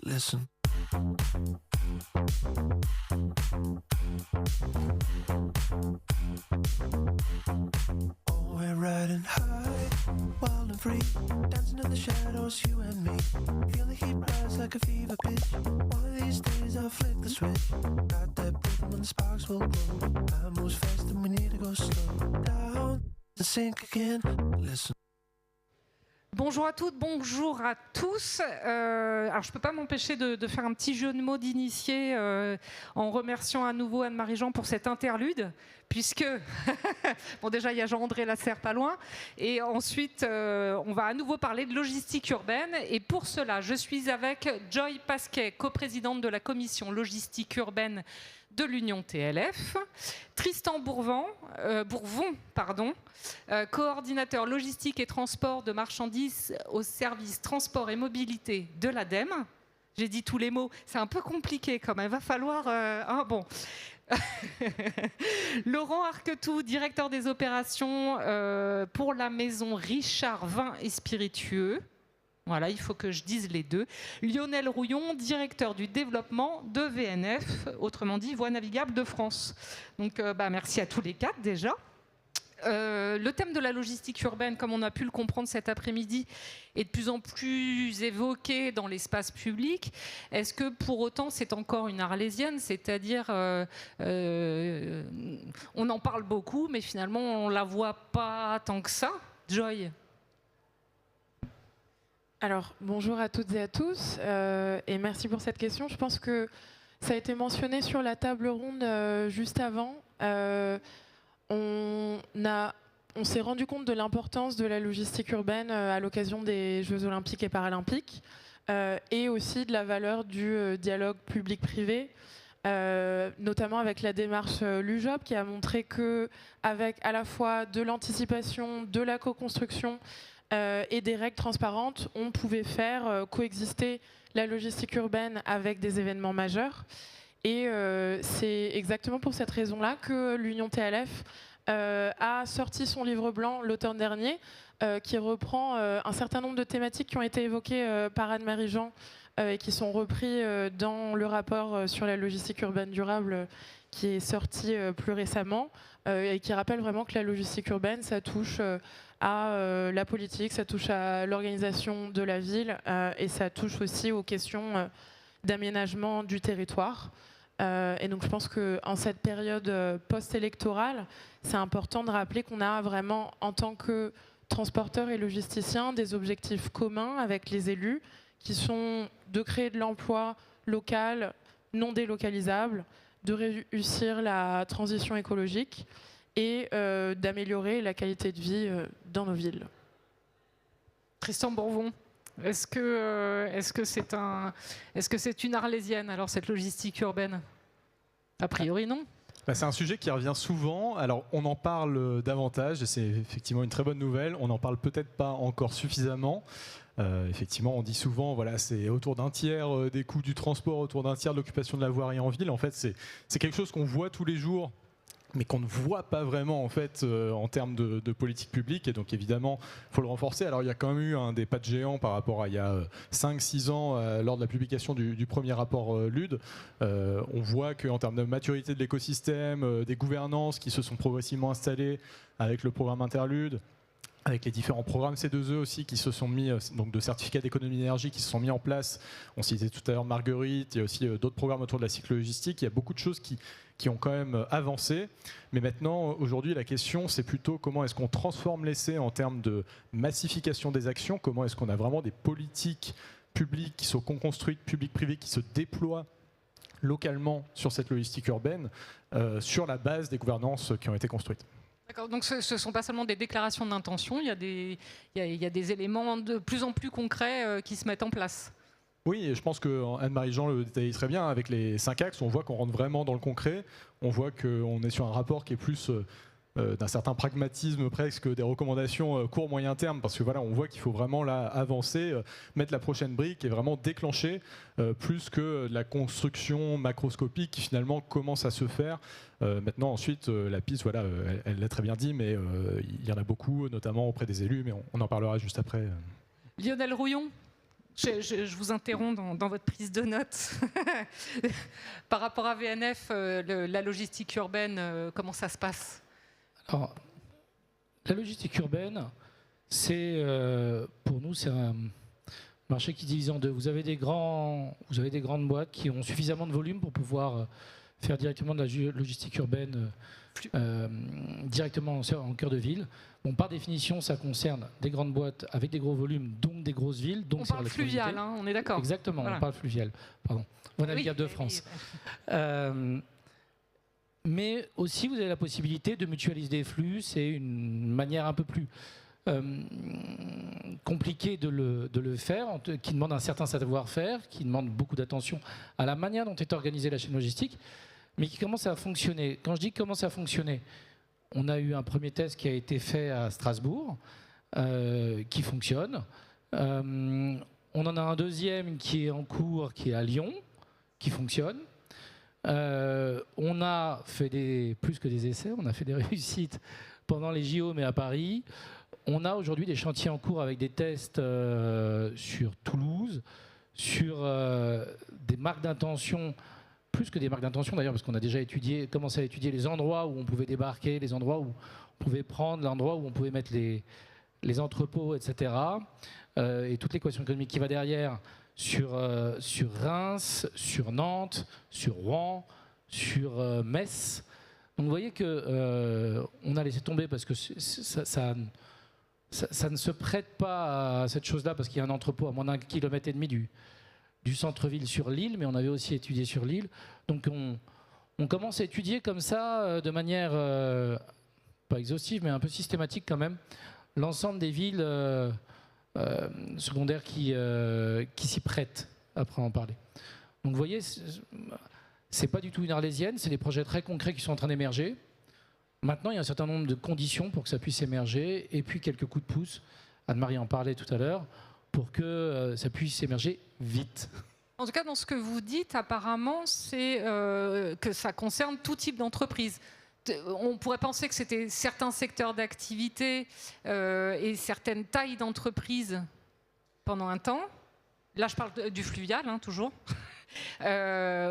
Listen. Oh, we're riding high, wild and free, dancing in the shadows, you and me. Feel the heat rise like a fever pitch. One of these days I'll flick the switch. Got that rhythm when the sparks will glow. Time moves fast and we need to go slow down and sink again. Listen. Bonjour à toutes, bonjour à tous. Alors je ne peux pas m'empêcher de faire un petit jeu de mots d'initié en remerciant à nouveau Anne-Marie Jean pour cet interlude, puisque, bon déjà il y a Jean-André Lasserre pas loin, et ensuite on va à nouveau parler de logistique urbaine, et pour cela je suis avec Joy Pasquet, coprésidente de la commission logistique urbaine de l'Union TLF, Tristan Bourvon, coordinateur logistique et transport de marchandises au service transport et mobilité de l'ADEME. J'ai dit tous les mots, c'est un peu compliqué quand même, va falloir... bon. Laurent Arquetou, directeur des opérations pour la maison Richard Vins et Spiritueux. Voilà, il faut que je dise les deux. Lionel Rouillon, directeur du développement de VNF, autrement dit Voies navigables de France. Donc merci à tous les quatre déjà. Le thème de la logistique urbaine, comme on a pu le comprendre cet après-midi, est de plus en plus évoqué dans l'espace public. Est-ce que pour autant c'est encore une arlésienne, c'est-à-dire on en parle beaucoup, mais finalement on ne la voit pas tant que ça. Joy ? Alors, bonjour à toutes et à tous, et merci pour cette question. Je pense que ça a été mentionné sur la table ronde juste avant. On s'est rendu compte de l'importance de la logistique urbaine à l'occasion des Jeux Olympiques et Paralympiques, et aussi de la valeur du dialogue public-privé, notamment avec la démarche LUJOP, qui a montré qu'avec à la fois de l'anticipation, de la co-construction, et des règles transparentes, on pouvait faire coexister la logistique urbaine avec des événements majeurs. Et c'est exactement pour cette raison-là que l'Union TLF a sorti son livre blanc l'automne dernier, qui reprend un certain nombre de thématiques qui ont été évoquées par Anne-Marie Jean et qui sont repris dans le rapport sur la logistique urbaine durable qui est sorti plus récemment, et qui rappelle vraiment que la logistique urbaine, ça touche à la politique, ça touche à l'organisation de la ville, et ça touche aussi aux questions d'aménagement du territoire. Et donc je pense qu'en cette période post-électorale, c'est important de rappeler qu'on a vraiment, en tant que transporteurs et logisticiens, des objectifs communs avec les élus, qui sont de créer de l'emploi local, non délocalisable, de réussir la transition écologique et d'améliorer la qualité de vie dans nos villes. Tristan Bourvon, est-ce que c'est une arlésienne, alors, cette logistique urbaine ? A priori, non. C'est un sujet qui revient souvent. Alors, on en parle davantage, et c'est effectivement une très bonne nouvelle. On n'en parle peut-être pas encore suffisamment. Effectivement, on dit souvent, voilà, c'est autour d'un tiers des coûts du transport, autour d'un tiers de l'occupation de la voirie en ville. En fait, c'est quelque chose qu'on voit tous les jours, mais qu'on ne voit pas vraiment en fait en termes de politique publique, et donc évidemment il faut le renforcer. Alors il y a quand même eu des pas de géant par rapport à il y a 5-6 ans lors de la publication du premier rapport LUD. On voit qu'en termes de maturité de l'écosystème, des gouvernances qui se sont progressivement installées avec le programme Interlude, avec les différents programmes C2E aussi qui se sont mis, donc de certificats d'économie d'énergie qui se sont mis en place. On citait tout à l'heure Marguerite, il y a aussi d'autres programmes autour de la cyclo-logistique. Il y a beaucoup de choses qui ont quand même avancé. Mais maintenant, aujourd'hui, la question, c'est plutôt comment est-ce qu'on transforme l'essai en termes de massification des actions, comment est-ce qu'on a vraiment des politiques publiques qui sont construites, publiques-privées, qui se déploient localement sur cette logistique urbaine, sur la base des gouvernances qui ont été construites. D'accord, donc ce ne sont pas seulement des déclarations d'intention, il y a des éléments de plus en plus concrets qui se mettent en place. Oui, et je pense que Anne-Marie Jean le détaille très bien. Avec les 5 axes, on voit qu'on rentre vraiment dans le concret. On voit qu'on est sur un rapport qui est plus d'un certain pragmatisme presque, des recommandations court-moyen terme, parce que voilà, on voit qu'il faut vraiment là avancer, mettre la prochaine brique et vraiment déclencher, plus que de la construction macroscopique qui finalement commence à se faire. Maintenant, ensuite, la piste, voilà, elle l'a très bien dit, mais il y en a beaucoup, notamment auprès des élus, mais on en parlera juste après. Lionel Rouillon, Je vous interromps dans votre prise de notes. Par rapport à VNF, la logistique urbaine, comment ça se passe? Alors, la logistique urbaine, pour nous, c'est un marché qui divise en deux. Vous avez des grandes boîtes qui ont suffisamment de volume pour pouvoir faire directement de la logistique urbaine directement en cœur de ville. Bon, par définition, ça concerne des grandes boîtes avec des gros volumes, donc des grosses villes. Donc on parle fluvial, hein, on est d'accord. Exactement, voilà. On parle fluvial. Pardon. Voie navigable de France. Mais aussi, vous avez la possibilité de mutualiser des flux. C'est une manière un peu plus compliquée de le faire, qui demande un certain savoir-faire, qui demande beaucoup d'attention à la manière dont est organisée la chaîne logistique, mais qui commence à fonctionner. Quand je dis commence à fonctionner, on a eu un premier test qui a été fait à Strasbourg, qui fonctionne. On en a un deuxième qui est en cours, qui est à Lyon, qui fonctionne. On a fait plus que des essais, on a fait des réussites pendant les JO, mais à Paris. On a aujourd'hui des chantiers en cours avec des tests sur Toulouse, sur des marques d'intention, plus que des marques d'intention d'ailleurs, parce qu'on a déjà commencé à étudier les endroits où on pouvait débarquer, les endroits où on pouvait prendre, l'endroit où on pouvait mettre les entrepôts, etc. Et toute l'équation économique qui va derrière sur Reims, sur Nantes, sur Rouen, sur Metz. Donc vous voyez qu'on a laissé tomber parce que ça ne se prête pas à cette chose-là, parce qu'il y a un entrepôt à moins d'1,5 km du centre-ville sur l'île, mais on avait aussi étudié sur l'île. Donc on commence à étudier comme ça, de manière pas exhaustive, mais un peu systématique quand même, l'ensemble des villes secondaires qui s'y prêtent, après en parler. Donc vous voyez, c'est pas du tout une arlésienne, c'est des projets très concrets qui sont en train d'émerger. Maintenant, il y a un certain nombre de conditions pour que ça puisse émerger, et puis quelques coups de pouce, Anne-Marie en parlait tout à l'heure, pour que ça puisse émerger vite. En tout cas, dans ce que vous dites, apparemment, c'est que ça concerne tout type d'entreprise. On pourrait penser que c'était certains secteurs d'activité et certaines tailles d'entreprise pendant un temps. Là, je parle du fluvial, hein, toujours.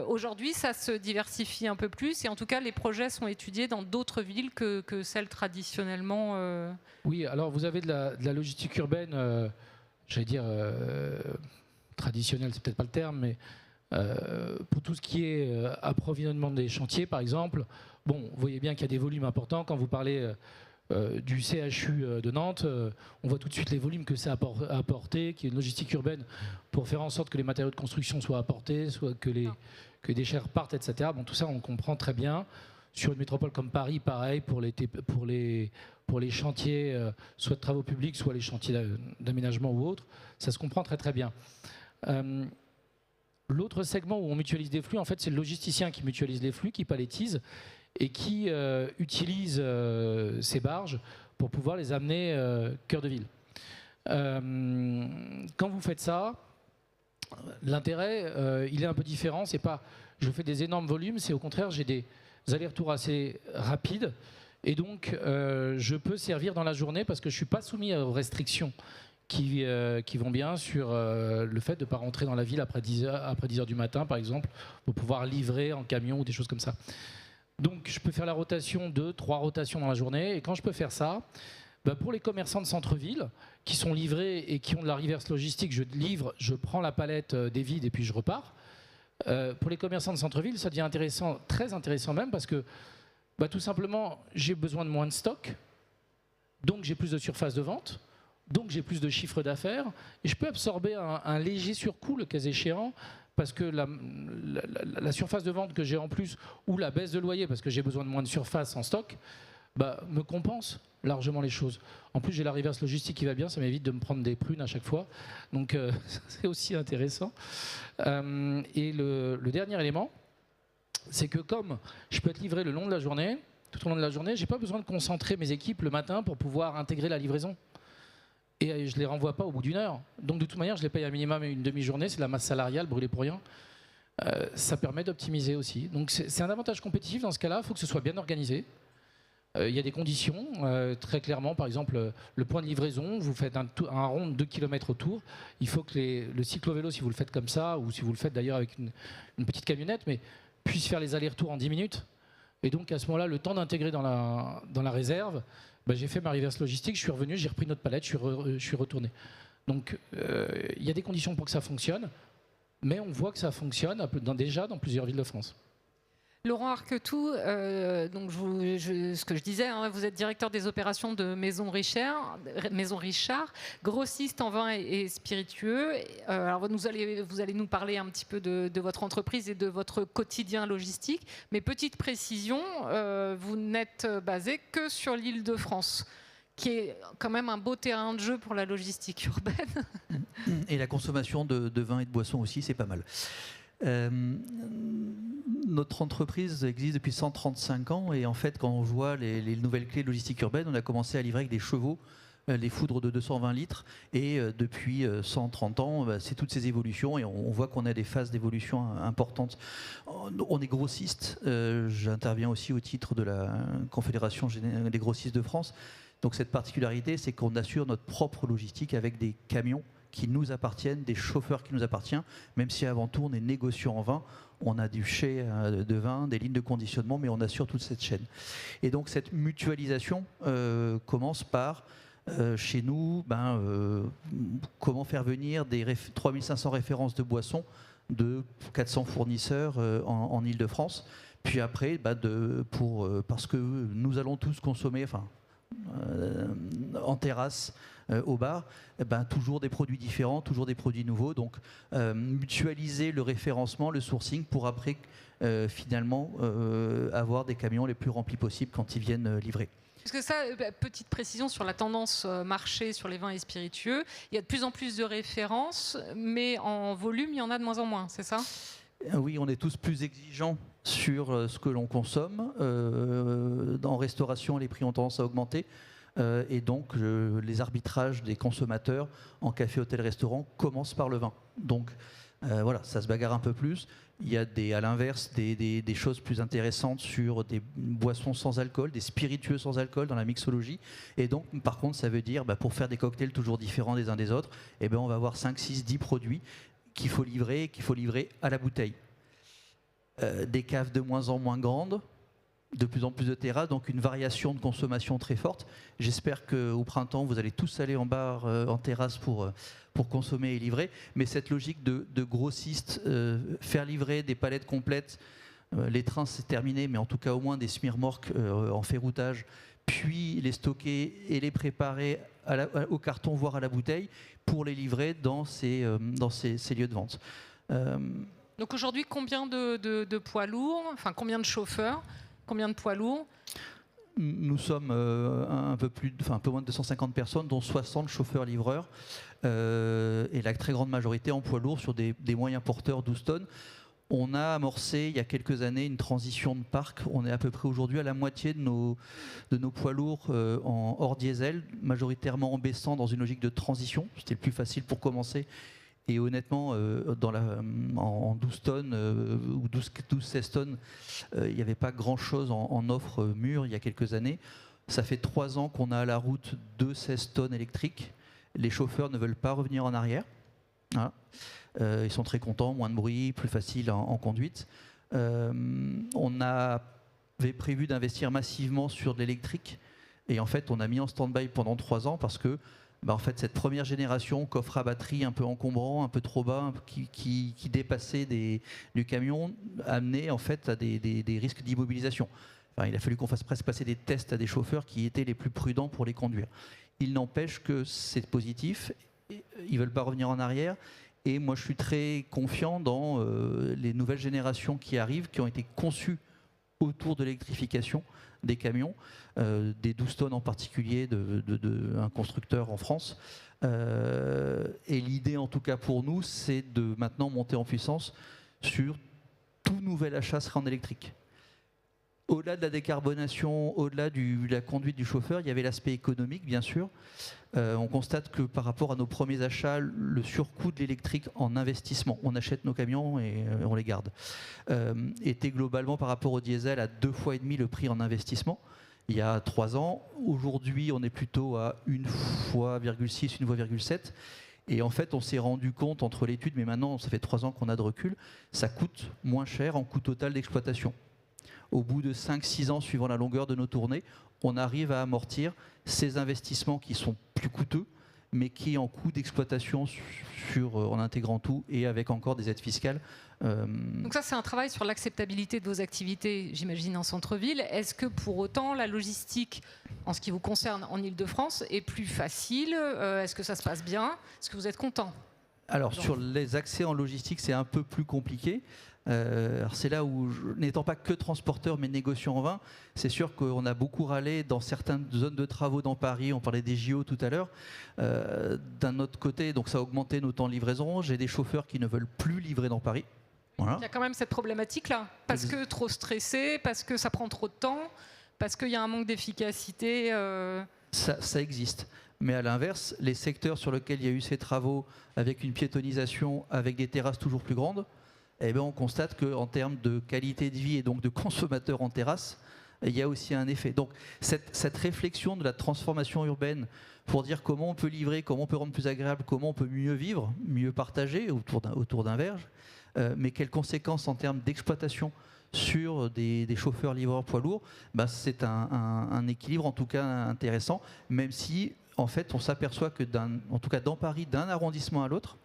Aujourd'hui, ça se diversifie un peu plus, et en tout cas, les projets sont étudiés dans d'autres villes que celles traditionnellement. Oui, alors vous avez de la logistique urbaine, j'allais dire traditionnelle, c'est peut-être pas le terme, mais pour tout ce qui est approvisionnement des chantiers, par exemple, bon, vous voyez bien qu'il y a des volumes importants. Quand vous parlez du CHU de Nantes, on voit tout de suite les volumes que ça a apporté, qu'il y a une logistique urbaine pour faire en sorte que les matériaux de construction soient apportés, soit que les déchets repartent, etc. Bon, tout ça, on comprend très bien. Sur une métropole comme Paris, pareil, pour les chantiers, soit de travaux publics, soit les chantiers d'aménagement ou autres, ça se comprend très très bien. L'autre segment où on mutualise des flux, en fait, c'est le logisticien qui mutualise les flux, qui paletise et qui utilise ces barges pour pouvoir les amener cœur de ville. Quand vous faites ça, l'intérêt, il est un peu différent. C'est pas je fais des énormes volumes, c'est au contraire, j'ai des allers-retours assez rapides, et donc je peux servir dans la journée parce que je ne suis pas soumis aux restrictions qui vont bien sur le fait de ne pas rentrer dans la ville après 10 heures du matin, par exemple, pour pouvoir livrer en camion ou des choses comme ça. Donc je peux faire la rotation 2-3 rotations dans la journée, et quand je peux faire ça, bah pour les commerçants de centre-ville qui sont livrés et qui ont de la reverse logistique, je livre, je prends la palette des vides et puis je repars. Pour les commerçants de centre-ville, ça devient intéressant, très intéressant même, parce que bah, tout simplement, j'ai besoin de moins de stock, donc j'ai plus de surface de vente, donc j'ai plus de chiffre d'affaires, et je peux absorber un léger surcoût, le cas échéant, parce que la surface de vente que j'ai en plus, ou la baisse de loyer, parce que j'ai besoin de moins de surface en stock, bah, me compense largement les choses. En plus, j'ai la reverse logistique qui va bien, ça m'évite de me prendre des prunes à chaque fois. Donc, c'est aussi intéressant. Et le dernier élément, c'est que comme je peux être livré le long de la journée, tout au long de la journée, je n'ai pas besoin de concentrer mes équipes le matin pour pouvoir intégrer la livraison. Et je ne les renvoie pas au bout d'une heure. Donc, de toute manière, je les paye un minimum une demi-journée, c'est de la masse salariale brûlée pour rien. Ça permet d'optimiser aussi. Donc, c'est un avantage compétitif dans ce cas-là, il faut que ce soit bien organisé. Il y a des conditions, très clairement, par exemple, le point de livraison, vous faites un rond de 2 km autour. Il faut que le cyclo-vélo, si vous le faites comme ça, ou si vous le faites d'ailleurs avec une petite camionnette, mais puisse faire les allers-retours en 10 minutes. Et donc à ce moment-là, le temps d'intégrer dans la réserve, j'ai fait ma reverse logistique, je suis revenu, j'ai repris notre palette, je suis retourné. Donc il y a des conditions pour que ça fonctionne, mais on voit que ça fonctionne déjà dans plusieurs villes de France. Laurent Arquetou, donc ce que je disais, hein, vous êtes directeur des opérations de Maison Richard, grossiste en vin et spiritueux. Alors vous allez nous parler un petit peu de votre entreprise et de votre quotidien logistique. Mais petite précision, vous n'êtes basé que sur l'Île-de-France, qui est quand même un beau terrain de jeu pour la logistique urbaine. Et la consommation de vin et de boissons aussi, c'est pas mal. Notre entreprise existe depuis 135 ans et en fait quand on voit les nouvelles clés de logistique urbaine, on a commencé à livrer avec des chevaux, les foudres de 220 litres et depuis 130 ans, c'est toutes ces évolutions et on voit qu'on a des phases d'évolution importantes. On est grossiste, j'interviens aussi au titre de la Confédération des grossistes de France. Donc cette particularité, c'est qu'on assure notre propre logistique avec des camions qui nous appartiennent, des chauffeurs qui nous appartiennent, même si avant tout on est négociant en vin, on a du chai de vin, des lignes de conditionnement, mais on assure toute cette chaîne. Et donc cette mutualisation commence par, chez nous, comment faire venir des 3500 références de boissons de 400 fournisseurs en Île-de-France, puis après, parce que nous allons tous consommer, en terrasse, au bar, toujours des produits différents, toujours des produits nouveaux. Donc mutualiser le référencement, le sourcing pour après finalement avoir des camions les plus remplis possibles quand ils viennent livrer. Parce que ça, petite précision sur la tendance marché sur les vins et spiritueux, il y a de plus en plus de références, mais en volume, il y en a de moins en moins, c'est ça ? Oui, on est tous plus exigeants sur ce que l'on consomme. En restauration, les prix ont tendance à augmenter. Et donc, les arbitrages des consommateurs en café, hôtel, restaurant commencent par le vin. Donc, voilà, ça se bagarre un peu plus. Il y a à l'inverse des choses plus intéressantes sur des boissons sans alcool, des spiritueux sans alcool dans la mixologie. Et donc, par contre, ça veut dire, pour faire des cocktails toujours différents des uns des autres, on va avoir 5, 6, 10 produits qu'il faut livrer à la bouteille. Des caves de moins en moins grandes, de plus en plus de terrasses, donc une variation de consommation très forte. J'espère qu'au printemps, vous allez tous aller en bar, en terrasse pour consommer et livrer. Mais cette logique de grossiste, faire livrer des palettes complètes, les trains c'est terminé, mais en tout cas au moins des semi-remorques en ferroutage, puis les stocker et les préparer au carton, voire à la bouteille, pour les livrer dans ces lieux de vente. Donc aujourd'hui, combien de poids lourds, enfin combien de chauffeurs, combien de poids lourds ? Nous sommes un peu moins de 250 personnes, dont 60 chauffeurs-livreurs, et la très grande majorité en poids lourds sur des moyens porteurs 12 tonnes. On a amorcé il y a quelques années une transition de parc. On est à peu près aujourd'hui à la moitié de nos poids lourds en hors diesel, majoritairement en baissant dans une logique de transition. C'était le plus facile pour commencer. Et honnêtement, en 12 tonnes ou 12-16 tonnes, il n'y avait pas grand-chose en offre mûre il y a quelques années. Ça fait 3 ans qu'on a à la route 2 16 tonnes électriques. Les chauffeurs ne veulent pas revenir en arrière. Voilà. Ils sont très contents, moins de bruit, plus facile en conduite. On avait prévu d'investir massivement sur de l'électrique. Et en fait, on a mis en stand-by pendant 3 ans parce que en fait, cette première génération, coffre à batterie un peu encombrant, un peu trop bas, qui dépassait du camion, amenait en fait à des risques d'immobilisation. Enfin, il a fallu qu'on fasse presque passer des tests à des chauffeurs qui étaient les plus prudents pour les conduire. Il n'empêche que c'est positif, ils ne veulent pas revenir en arrière, et moi je suis très confiant dans les nouvelles générations qui arrivent, qui ont été conçues autour de l'électrification des camions, des 12 tonnes en particulier d'un constructeur en France. Et l'idée en tout cas pour nous, c'est de maintenant monter en puissance sur tout nouvel achat sera en électrique. Au-delà de la décarbonation, au-delà de la conduite du chauffeur, il y avait l'aspect économique bien sûr. On constate que par rapport à nos premiers achats, le surcoût de l'électrique en investissement, on achète nos camions et on les garde, était globalement par rapport au diesel à 2,5 fois le prix en investissement. il y a 3 ans. Aujourd'hui, on est plutôt à 1,6 fois, 1,7 fois. Et en fait, on s'est rendu compte entre l'étude, mais maintenant, ça fait 3 ans qu'on a de recul, ça coûte moins cher en coût total d'exploitation. Au bout de 5-6 ans, suivant la longueur de nos tournées, on arrive à amortir ces investissements qui sont plus coûteux, mais qui en coût d'exploitation en intégrant tout et avec encore des aides fiscales. Donc ça, c'est un travail sur l'acceptabilité de vos activités, j'imagine, en centre-ville. Est-ce que pour autant, la logistique, en ce qui vous concerne en Ile-de-France, est plus facile? Est-ce que ça se passe bien? Est-ce que vous êtes content? Alors, sur les accès en logistique, c'est un peu plus compliqué. Alors c'est là où, n'étant pas que transporteur mais négociant en vin, c'est sûr qu'on a beaucoup râlé dans certaines zones de travaux dans Paris, on parlait des JO tout à l'heure. D'un autre côté, donc ça a augmenté nos temps de livraison, j'ai des chauffeurs qui ne veulent plus livrer dans Paris. Voilà. Il y a quand même cette problématique-là, parce que trop stressé, parce que ça prend trop de temps, parce qu'il y a un manque d'efficacité. Ça existe. Mais à l'inverse, les secteurs sur lesquels il y a eu ces travaux, avec une piétonisation, avec des terrasses toujours plus grandes, eh bien on constate qu'en termes de qualité de vie et donc de consommateurs en terrasse, il y a aussi un effet. Donc cette réflexion de la transformation urbaine pour dire comment on peut livrer, comment on peut rendre plus agréable, comment on peut mieux vivre, mieux partager autour d'un verge, mais quelles conséquences en termes d'exploitation sur des chauffeurs livreurs poids lourds, bah c'est un équilibre en tout cas intéressant, même si en fait on s'aperçoit que en tout cas dans Paris, d'un arrondissement à l'autre,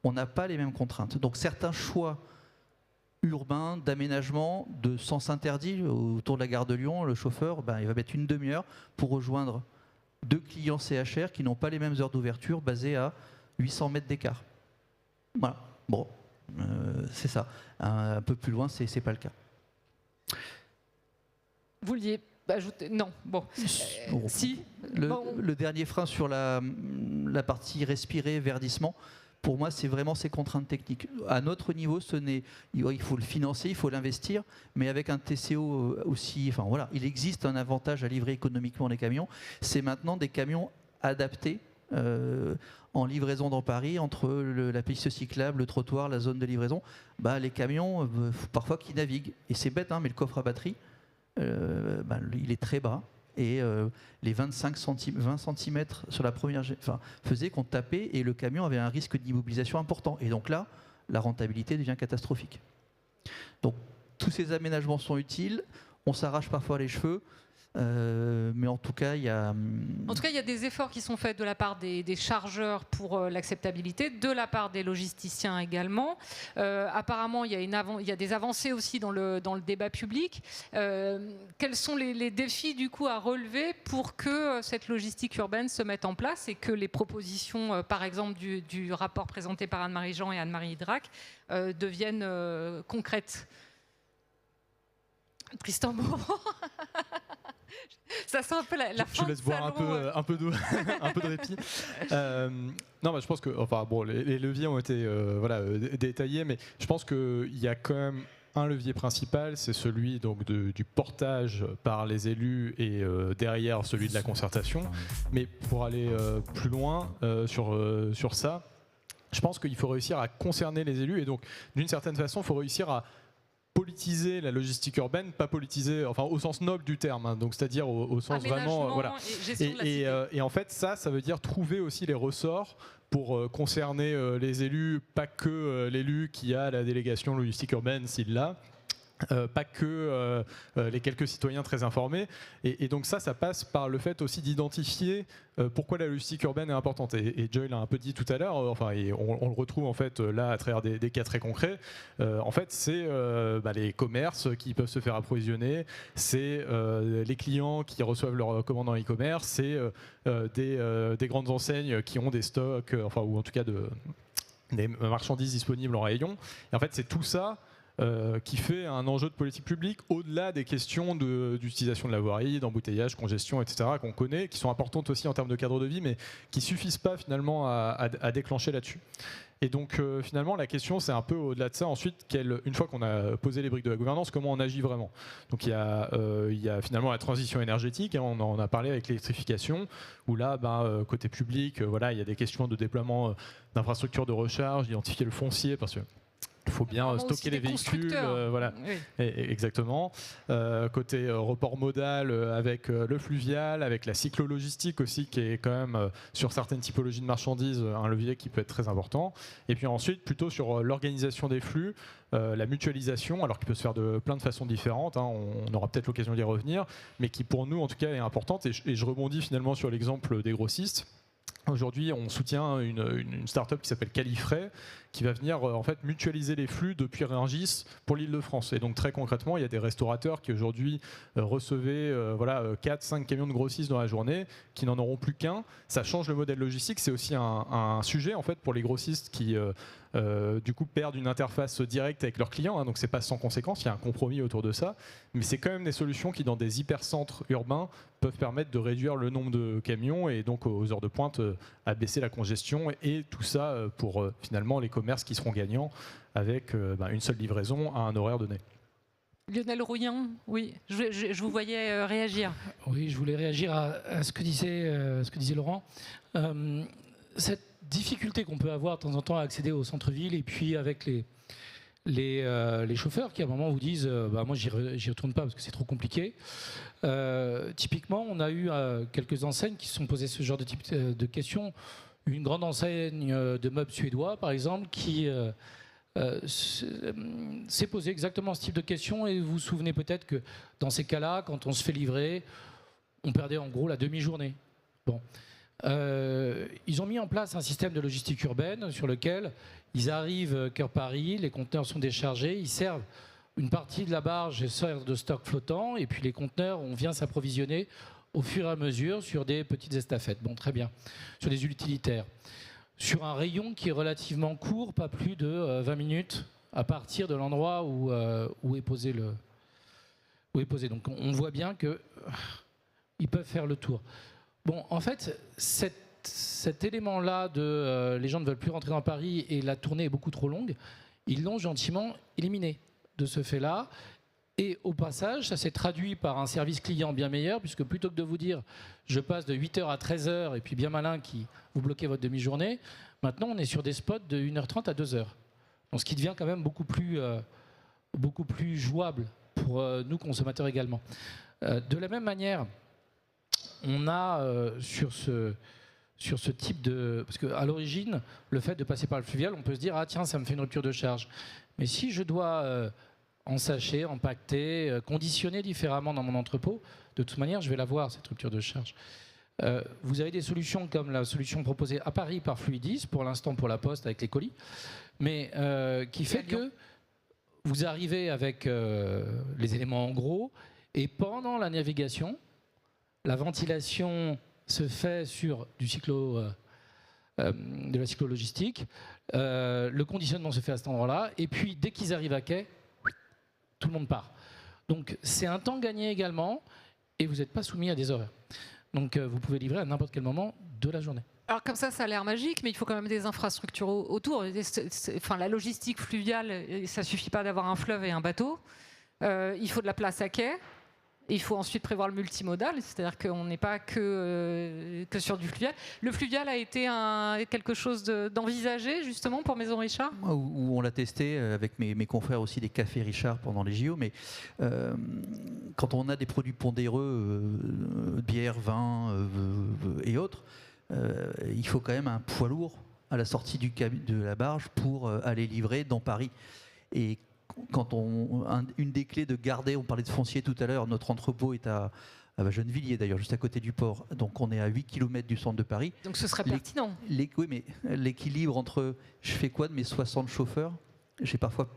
on n'a pas les mêmes contraintes. Donc certains choix urbain, d'aménagement, de sens interdit autour de la gare de Lyon, le chauffeur, il va mettre une demi-heure pour rejoindre 2 clients CHR qui n'ont pas les mêmes heures d'ouverture, basées à 800 mètres d'écart. Voilà, bon, c'est ça. Un peu plus loin, c'est pas le cas. Vous vouliez ajouter? Non, bon. Si. Le dernier frein sur la partie respirer, verdissement, pour moi, c'est vraiment ces contraintes techniques. À notre niveau, il faut le financer, il faut l'investir, mais avec un TCO aussi, enfin voilà, il existe un avantage à livrer économiquement les camions. C'est maintenant des camions adaptés en livraison dans Paris, entre la piste cyclable, le trottoir, la zone de livraison. Les camions, parfois, qui naviguent. Et c'est bête, hein, mais le coffre à batterie, il est très bas. Et les 20 cm sur la première faisaient qu'on tapait et le camion avait un risque d'immobilisation important. Et donc là, la rentabilité devient catastrophique. Donc tous ces aménagements sont utiles, on s'arrache parfois les cheveux, mais en tout cas, il y a... En tout cas, il y a des efforts qui sont faits de la part des chargeurs pour l'acceptabilité, de la part des logisticiens également. Apparemment, il y a des avancées aussi dans le débat public. Quels sont les défis du coup à relever pour que cette logistique urbaine se mette en place et que les propositions, par exemple, du rapport présenté par Anne-Marie Jean et Anne-Marie Hydrac deviennent concrètes? Tristan Moreau. Ça sent un peu la fin. Je laisse boire un peu de répit. Non, je pense que, les leviers ont été détaillés, mais je pense qu'il y a quand même un levier principal, c'est celui donc du portage par les élus et derrière celui de la concertation. Mais pour aller plus loin sur ça, je pense qu'il faut réussir à concerner les élus et donc d'une certaine façon, il faut réussir à politiser la logistique urbaine, pas politiser, au sens noble du terme, hein, donc c'est-à-dire au sens vraiment, voilà. Et en fait, ça veut dire trouver aussi les ressorts pour concerner les élus, pas que l'élu qui a la délégation logistique urbaine, s'il l'a. Pas que les quelques citoyens très informés et donc ça passe par le fait aussi d'identifier pourquoi la logistique urbaine est importante et Joy l'a un peu dit tout à l'heure, et on le retrouve en fait là à travers des cas très concrets. En fait c'est les commerces qui peuvent se faire approvisionner, c'est les clients qui reçoivent leurs commandes en e-commerce, c'est des grandes enseignes qui ont des stocks ou en tout cas des marchandises disponibles en rayon et en fait c'est tout ça qui fait un enjeu de politique publique au-delà des questions d'utilisation de la voirie, d'embouteillage, congestion, etc. qu'on connaît, qui sont importantes aussi en termes de cadre de vie, mais qui suffisent pas finalement à déclencher là-dessus. Et donc finalement la question c'est un peu au-delà de ça ensuite, une fois qu'on a posé les briques de la gouvernance, comment on agit vraiment. Donc il y a finalement la transition énergétique, hein, on en a parlé avec l'électrification, où là côté public, il y a des questions de déploiement d'infrastructures de recharge, d'identifier le foncier, parce que faut bien Normalement aussi stocker les des véhicules, constructeurs. voilà. Oui. Exactement. Côté report modal avec le fluvial, avec la cyclologistique aussi, qui est quand même sur certaines typologies de marchandises un levier qui peut être très important. Et puis ensuite, plutôt sur l'organisation des flux, la mutualisation, alors qui peut se faire de plein de façons différentes, hein, on aura peut-être l'occasion d'y revenir, mais qui pour nous en tout cas est importante. Et je rebondis finalement sur l'exemple des grossistes. Aujourd'hui, on soutient une start-up qui s'appelle Califray, qui va venir en fait mutualiser les flux depuis Rungis pour l'Île-de-France. Et donc très concrètement, il y a des restaurateurs qui aujourd'hui recevaient 4-5 camions de grossistes dans la journée, qui n'en auront plus qu'un. Ça change le modèle logistique. C'est aussi un sujet en fait pour les grossistes qui du coup perdent une interface directe avec leurs clients. Hein, donc c'est pas sans conséquence. Il y a un compromis autour de ça, mais c'est quand même des solutions qui dans des hypercentres urbains peuvent permettre de réduire le nombre de camions et donc aux heures de pointe à baisser la congestion et tout ça pour finalement les commerces qui seront gagnants avec une seule livraison à un horaire donné. Lionel Rouyon, oui, je vous voyais réagir. Oui, je voulais réagir à ce que disait Laurent. Cette difficulté qu'on peut avoir de temps en temps à accéder au centre-ville et puis avec les chauffeurs qui à un moment vous disent moi j'y retourne pas parce que c'est trop compliqué. Typiquement, on a eu quelques enseignes qui se sont posées ce genre de type de questions. Une grande enseigne de meubles suédois, par exemple, qui s'est posé exactement ce type de questions. Et vous vous souvenez peut-être que dans ces cas-là, quand on se fait livrer, on perdait en gros la demi-journée. Bon. Ils ont mis en place un système de logistique urbaine sur lequel ils arrivent cœur Paris, les conteneurs sont déchargés, ils servent une partie de la barge et servent de stock flottant, et puis les conteneurs, on vient s'approvisionner au fur et à mesure sur des petites estafettes. Bon, très bien. Sur des utilitaires. Sur un rayon qui est relativement court, pas plus de 20 minutes à partir de l'endroit où est posé Donc on voit bien que ils peuvent faire le tour. Bon, en fait, cet élément-là de les gens ne veulent plus rentrer dans Paris et la tournée est beaucoup trop longue, ils l'ont gentiment éliminé de ce fait-là. Et au passage, ça s'est traduit par un service client bien meilleur, puisque plutôt que de vous dire je passe de 8h à 13h et puis bien malin qui vous bloquez votre demi-journée, maintenant on est sur des spots de 1h30 à 2h. Donc ce qui devient quand même beaucoup plus jouable pour nous consommateurs également. De la même manière, on a sur ce type de... Parce qu'à l'origine, le fait de passer par le fluvial, on peut se dire ah tiens, ça me fait une rupture de charge. Mais si je dois... ensacher, empaqueter, conditionner différemment dans mon entrepôt, de toute manière, je vais l'avoir, cette rupture de charge. Vous avez des solutions comme la solution proposée à Paris par Fluidis, pour l'instant pour la Poste avec les colis, mais qui fait que vous arrivez avec les éléments en gros, et pendant la navigation, la ventilation se fait sur du de la cyclologistique, le conditionnement se fait à cet endroit-là, et puis dès qu'ils arrivent à quai, tout le monde part. Donc c'est un temps gagné également et vous n'êtes pas soumis à des horaires. Donc vous pouvez livrer à n'importe quel moment de la journée. Alors comme ça a l'air magique, mais il faut quand même des infrastructures autour. Enfin, la logistique fluviale, ça ne suffit pas d'avoir un fleuve et un bateau. Il faut de la place à quai. Et il faut ensuite prévoir le multimodal, c'est-à-dire qu'on n'est pas que sur du fluvial. Le fluvial a été quelque chose d'envisagé justement pour Maison Richard ? Où on l'a testé avec mes confrères aussi des cafés Richard pendant les JO, mais quand on a des produits pondéreux, bière, vin et autres, il faut quand même un poids lourd à la sortie de la barge pour aller livrer dans Paris. Et quand une des clés de garder, on parlait de foncier tout à l'heure, notre entrepôt est à Gennevilliers d'ailleurs, juste à côté du port, donc on est à 8 km du centre de Paris. Donc ce serait pertinent. Oui, mais l'équilibre entre je fais quoi de mes 60 chauffeurs ? J'ai parfois,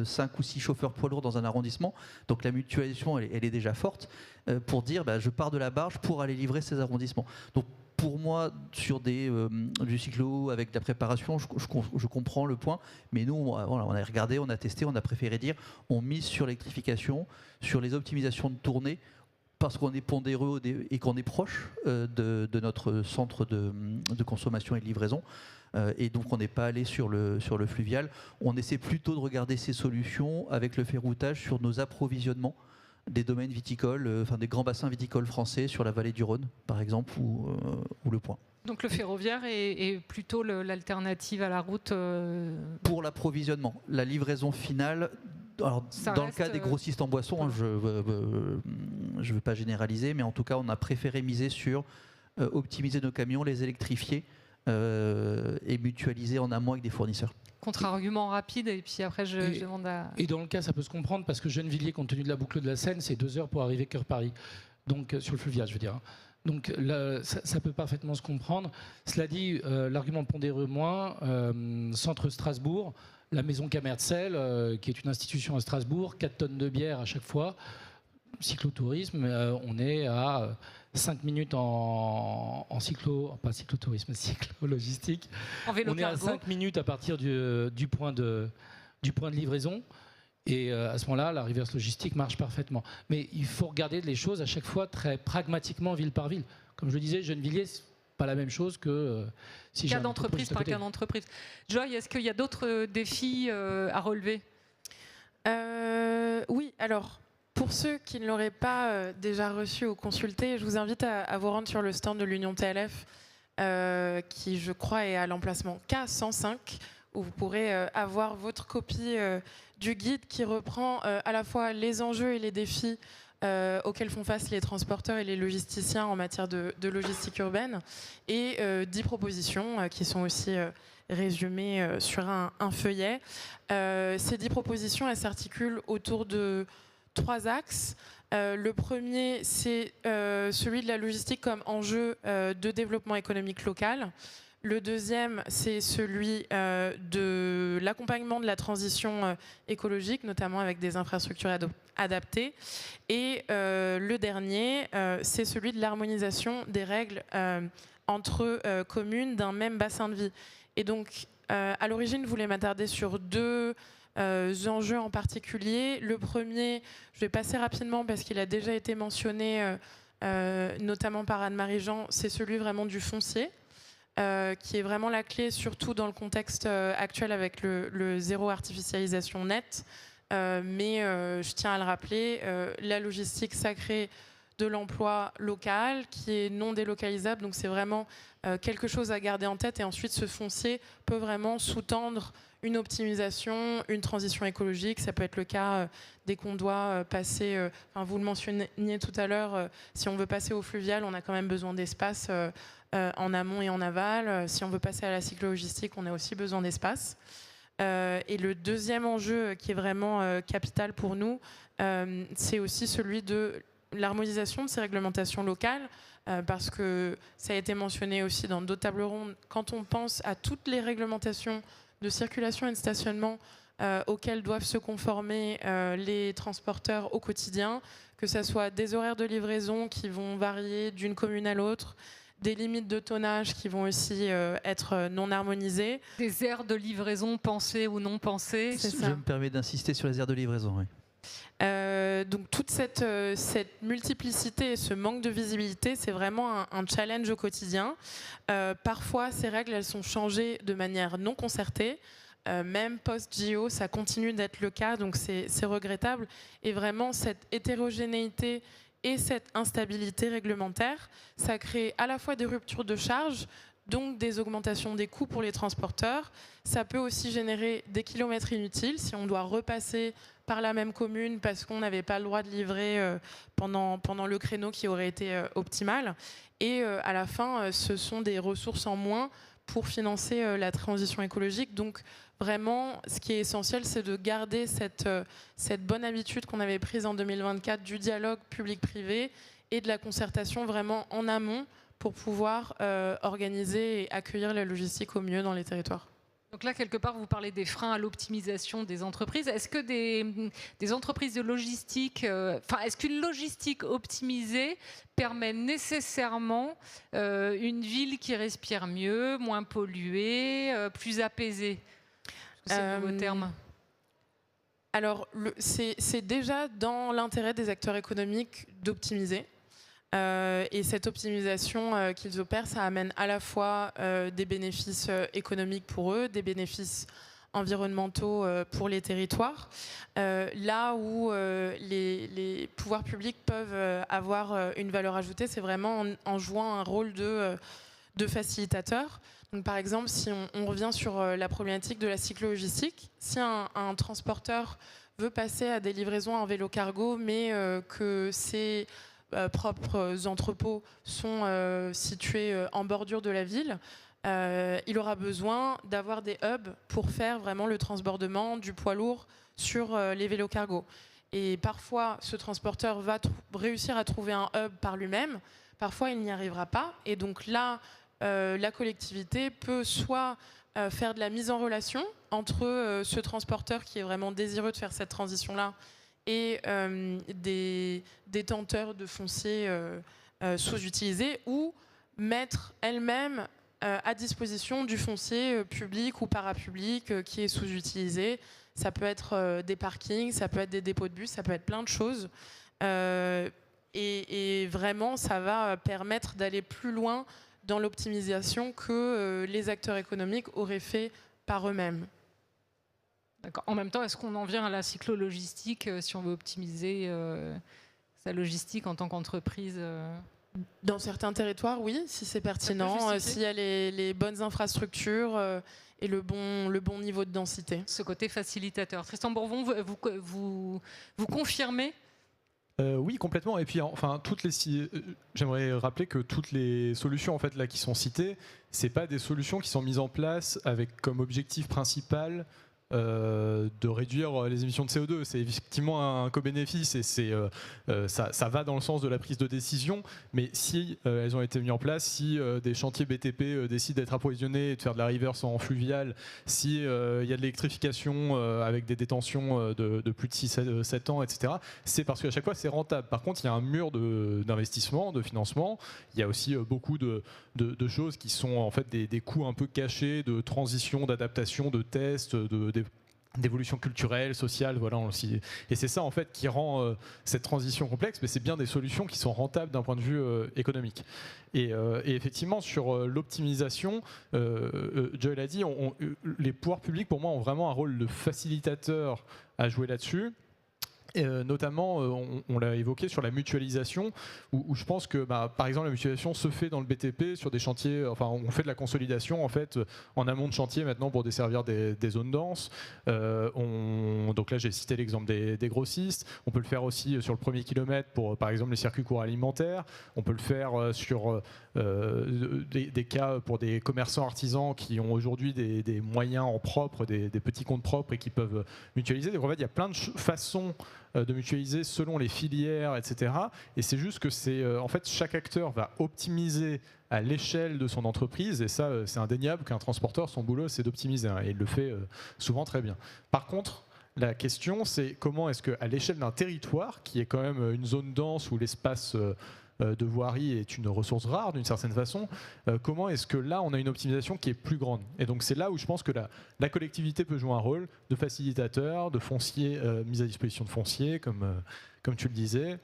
5 ou 6 chauffeurs poids lourds dans un arrondissement, donc la mutualisation elle est déjà forte pour dire je pars de la barge pour aller livrer ces arrondissements. Donc pour moi, sur du cyclo avec de la préparation, je comprends le point, mais nous, on a regardé, on a testé, on a préféré dire on mise sur l'électrification, sur les optimisations de tournée, parce qu'on est pondéreux et qu'on est proche de notre centre de consommation et de livraison. Et donc on n'est pas allé sur le fluvial. On essaie plutôt de regarder ces solutions avec le ferroutage sur nos approvisionnements des domaines viticoles, des grands bassins viticoles français sur la vallée du Rhône, par exemple, ou le Point. Donc le ferroviaire est plutôt l'alternative à la route. Pour l'approvisionnement. La livraison finale, alors, dans le cas des grossistes en boissons, je ne veux pas généraliser, mais en tout cas, on a préféré miser sur optimiser nos camions, les électrifier et mutualiser en amont avec des fournisseurs. Contre-argument rapide, et puis après je demande à... Et dans le cas, ça peut se comprendre, parce que Gennevilliers, compte tenu de la boucle de la Seine, c'est 2 heures pour arriver cœur Paris. Donc, sur le fluvial, je veux dire. Donc là, ça peut parfaitement se comprendre. Cela dit, l'argument pondéreux moins, centre Strasbourg, la maison Camertsel, qui est une institution à Strasbourg, 4 tonnes de bière à chaque fois, cyclotourisme, on est à 5 minutes pas cyclotourisme, cyclo-logistique. En vélo On est à 5 minutes à partir du point de livraison. Et à ce moment-là, la reverse logistique marche parfaitement. Mais il faut regarder les choses à chaque fois très pragmatiquement, ville par ville. Comme je le disais, Gennevilliers, c'est pas la même chose que si j'ai cas d'entreprise par cas d'entreprise. Joy, est-ce qu'il y a d'autres défis à relever ? Oui, alors, pour ceux qui ne l'auraient pas déjà reçu ou consulté, je vous invite à vous rendre sur le stand de l'Union TLF, qui, je crois, est à l'emplacement K105, où vous pourrez avoir votre copie du guide qui reprend à la fois les enjeux et les défis auxquels font face les transporteurs et les logisticiens en matière de logistique urbaine, et 10 propositions qui sont aussi résumées sur un feuillet. Ces 10 propositions, elles s'articulent autour de 3 axes. Le premier, c'est celui de la logistique comme enjeu de développement économique local. Le deuxième, c'est celui de l'accompagnement de la transition écologique, notamment avec des infrastructures adaptées. Et le dernier, c'est celui de l'harmonisation des règles entre communes d'un même bassin de vie. Et donc, à l'origine, je voulais m'attarder sur 2 enjeux en particulier. Le premier, je vais passer rapidement parce qu'il a déjà été mentionné, notamment par Anne-Marie Jean, c'est celui vraiment du foncier. Qui est vraiment la clé, surtout dans le contexte actuel avec le zéro artificialisation nette. Mais je tiens à le rappeler, la logistique, ça crée de l'emploi local qui est non délocalisable. Donc c'est vraiment quelque chose à garder en tête. Et ensuite, ce foncier peut vraiment sous-tendre une optimisation, une transition écologique. Ça peut être le cas dès qu'on doit passer, vous le mentionniez tout à l'heure, si on veut passer au fluvial, on a quand même besoin d'espace en amont et en aval. Si on veut passer à la cyclo-logistique, on a aussi besoin d'espace. Et le deuxième enjeu qui est vraiment capital pour nous, c'est aussi celui de l'harmonisation de ces réglementations locales, parce que ça a été mentionné aussi dans d'autres tables rondes. Quand on pense à toutes les réglementations de circulation et de stationnement auxquelles doivent se conformer les transporteurs au quotidien, que ce soit des horaires de livraison qui vont varier d'une commune à l'autre, des limites de tonnage qui vont aussi être non harmonisées. Des aires de livraison pensées ou non pensées. Je me permets d'insister sur les aires de livraison. Oui. Donc toute cette multiplicité et ce manque de visibilité, c'est vraiment un challenge au quotidien. Parfois, ces règles, elles sont changées de manière non concertée. Même post-JO, ça continue d'être le cas, donc c'est regrettable. Et vraiment, cette hétérogénéité et cette instabilité réglementaire, ça crée à la fois des ruptures de charge, donc des augmentations des coûts pour les transporteurs. Ça peut aussi générer des kilomètres inutiles si on doit repasser par la même commune parce qu'on n'avait pas le droit de livrer pendant le créneau qui aurait été optimal. Et à la fin, ce sont des ressources en moins pour financer la transition écologique. Donc vraiment, ce qui est essentiel, c'est de garder cette bonne habitude qu'on avait prise en 2024 du dialogue public-privé et de la concertation vraiment en amont pour pouvoir organiser et accueillir la logistique au mieux dans les territoires. Donc là, quelque part, vous parlez des freins à l'optimisation des entreprises. Est-ce que des entreprises de logistique, est-ce qu'une logistique optimisée permet nécessairement une ville qui respire mieux, moins polluée, plus apaisée? C'est un nouveau terme. Alors, c'est déjà dans l'intérêt des acteurs économiques d'optimiser. Et cette optimisation qu'ils opèrent, ça amène à la fois des bénéfices économiques pour eux, des bénéfices environnementaux pour les territoires. Là où les pouvoirs publics peuvent avoir une valeur ajoutée, c'est vraiment en jouant un rôle de facilitateurs. Donc, par exemple, si on revient sur la problématique de la cyclo-logistique, si un transporteur veut passer à des livraisons en vélo cargo, mais que ses propres entrepôts sont situés en bordure de la ville, il aura besoin d'avoir des hubs pour faire vraiment le transbordement du poids lourd sur les vélos cargo. Et parfois, ce transporteur va réussir à trouver un hub par lui-même, parfois il n'y arrivera pas. Et donc là, la collectivité peut soit faire de la mise en relation entre ce transporteur qui est vraiment désireux de faire cette transition-là et des détenteurs de foncier sous-utilisés, ou mettre elle-même à disposition du foncier public ou parapublic qui est sous-utilisé. Ça peut être des parkings, ça peut être des dépôts de bus, ça peut être plein de choses. Et vraiment, ça va permettre d'aller plus loin dans l'optimisation que les acteurs économiques auraient fait par eux-mêmes. D'accord. En même temps, est-ce qu'on en vient à la cyclo-logistique si on veut optimiser sa logistique en tant qu'entreprise Dans certains territoires, oui, si c'est pertinent, s'il y a les bonnes infrastructures et le bon niveau de densité. Ce côté facilitateur. Tristan Bourvon, vous confirmez ? Oui, complètement. Et puis, enfin, j'aimerais rappeler que toutes les solutions en fait là qui sont citées, c'est pas des solutions qui sont mises en place avec comme objectif principal de réduire les émissions de CO2. C'est effectivement un co-bénéfice et ça va dans le sens de la prise de décision. Mais si elles ont été mises en place, si des chantiers BTP décident d'être approvisionnés et de faire de la reverse en fluvial, si il y a de l'électrification avec des détentions de plus de 6-7 ans, etc., c'est parce qu'à chaque fois c'est rentable. Par contre, il y a un mur d'investissement, de financement. Il y a aussi beaucoup de choses qui sont en fait des coûts un peu cachés de transition, d'adaptation, de tests, d'évolution culturelle, sociale, voilà. Et c'est ça en fait qui rend cette transition complexe, mais c'est bien des solutions qui sont rentables d'un point de vue économique. Et effectivement, sur l'optimisation, Joël a dit, les pouvoirs publics pour moi ont vraiment un rôle de facilitateur à jouer là-dessus. Notamment, on l'a évoqué sur la mutualisation, où je pense que, par exemple, la mutualisation se fait dans le BTP sur des chantiers. Enfin, on fait de la consolidation en fait en amont de chantier maintenant pour desservir des zones denses. Donc là, j'ai cité l'exemple des grossistes. On peut le faire aussi sur le premier kilomètre pour, par exemple, les circuits courts alimentaires. On peut le faire sur des cas pour des commerçants artisans qui ont aujourd'hui des moyens en propre, des petits comptes propres et qui peuvent mutualiser. Donc en fait, il y a plein de façons de mutualiser selon les filières, etc. Et c'est juste que en fait, chaque acteur va optimiser à l'échelle de son entreprise, et ça, c'est indéniable qu'un transporteur, son boulot, c'est d'optimiser, hein, et il le fait souvent très bien. Par contre, la question, c'est comment est-ce qu'à l'échelle d'un territoire, qui est quand même une zone dense où l'espace de voirie est une ressource rare d'une certaine façon, comment est-ce que là on a une optimisation qui est plus grande? Et donc c'est là où je pense que la collectivité peut jouer un rôle de facilitateur, de foncier, mise à disposition de foncier, comme tu le disais,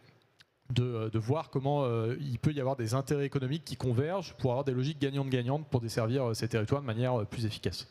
de voir comment il peut y avoir des intérêts économiques qui convergent pour avoir des logiques gagnantes-gagnantes pour desservir ces territoires de manière plus efficace.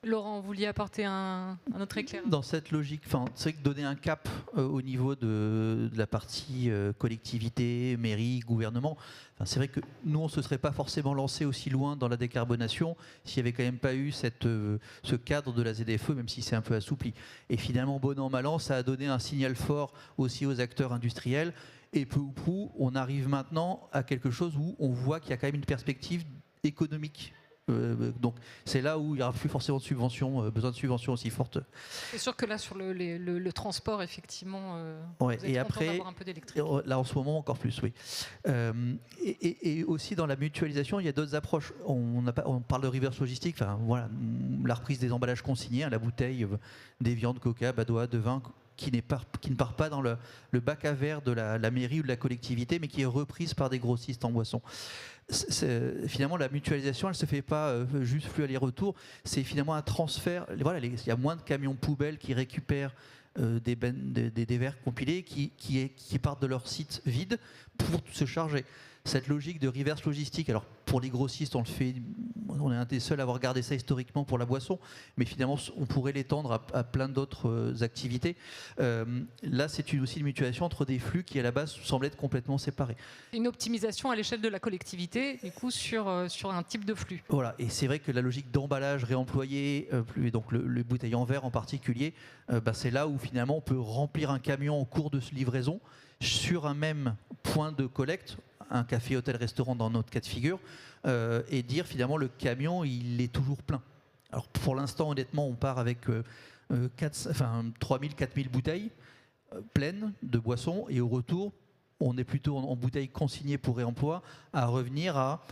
Laurent, vous vouliez apporter un autre éclairage? Dans cette logique, c'est vrai que donner un cap au niveau de la partie collectivité, mairie, gouvernement, c'est vrai que nous, on ne se serait pas forcément lancé aussi loin dans la décarbonation s'il n'y avait quand même pas eu ce cadre de la ZFE, même si c'est un peu assoupli. Et finalement, bon an, mal an, ça a donné un signal fort aussi aux acteurs industriels. Et peu ou prou, on arrive maintenant à quelque chose où on voit qu'il y a quand même une perspective économique. Donc c'est là où il n'y aura plus forcément de subventions, besoin de subventions aussi fortes. C'est sûr que là sur le transport, effectivement, ouais, vous êtes content d'avoir un peu d'électrique. Là en ce moment encore plus, oui. Et aussi dans la mutualisation, il y a d'autres approches. On parle de reverse logistique, voilà, la reprise des emballages consignés, la bouteille des viandes, coca, badois, de vin, qui ne part pas dans le bac à verre de la mairie ou de la collectivité, mais qui est reprise par des grossistes en boissons. Finalement, la mutualisation, elle ne se fait pas juste flux aller-retour, c'est finalement un transfert. Voilà, il y a moins de camions poubelles qui récupèrent des verres compilés qui partent de leur site vide pour se charger. cette logique de reverse logistique, alors pour les grossistes, on est un des seuls à avoir regardé ça historiquement pour la boisson, mais finalement on pourrait l'étendre à plein d'autres activités. Là, c'est aussi une mutualisation entre des flux qui à la base semblent être complètement séparés. Une optimisation à l'échelle de la collectivité, du coup, sur un type de flux. Voilà, et c'est vrai que la logique d'emballage réemployé, et donc le bouteille en verre en particulier, c'est là où finalement on peut remplir un camion en cours de livraison sur un même point de collecte, un café, hôtel, restaurant dans notre cas de figure, et dire finalement le camion il est toujours plein. Alors pour l'instant honnêtement on part avec 3000, 4000 bouteilles pleines de boissons, et au retour on est plutôt en bouteilles consignées pour réemploi à revenir à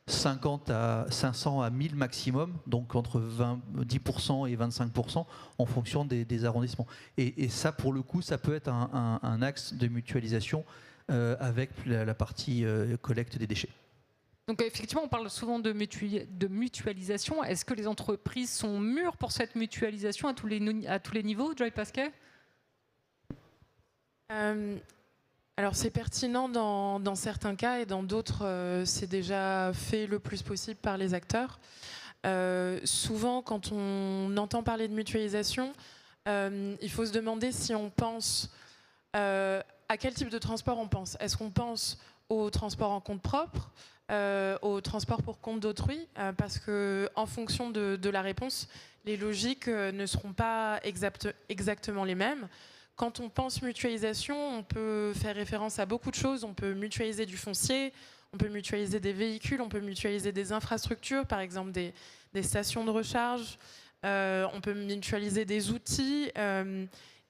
50 à 500 à 1000 maximum, donc entre 10% et 25% en fonction des arrondissements. Et ça, pour le coup, ça peut être un axe de mutualisation avec la partie collecte des déchets. Donc effectivement, on parle souvent de mutualisation. Est-ce que les entreprises sont mûres pour cette mutualisation à tous les niveaux, Joy Pasquet ? Alors c'est pertinent dans certains cas, et dans d'autres c'est déjà fait le plus possible par les acteurs. Souvent quand on entend parler de mutualisation, il faut se demander si on pense à quel type de transport on pense. Est-ce qu'on pense au transport en compte propre, au transport pour compte d'autrui, parce que en fonction de la réponse, les logiques ne seront pas exactement les mêmes. Quand on pense mutualisation, on peut faire référence à beaucoup de choses. On peut mutualiser du foncier, on peut mutualiser des véhicules, on peut mutualiser des infrastructures, par exemple des stations de recharge. On peut mutualiser des outils.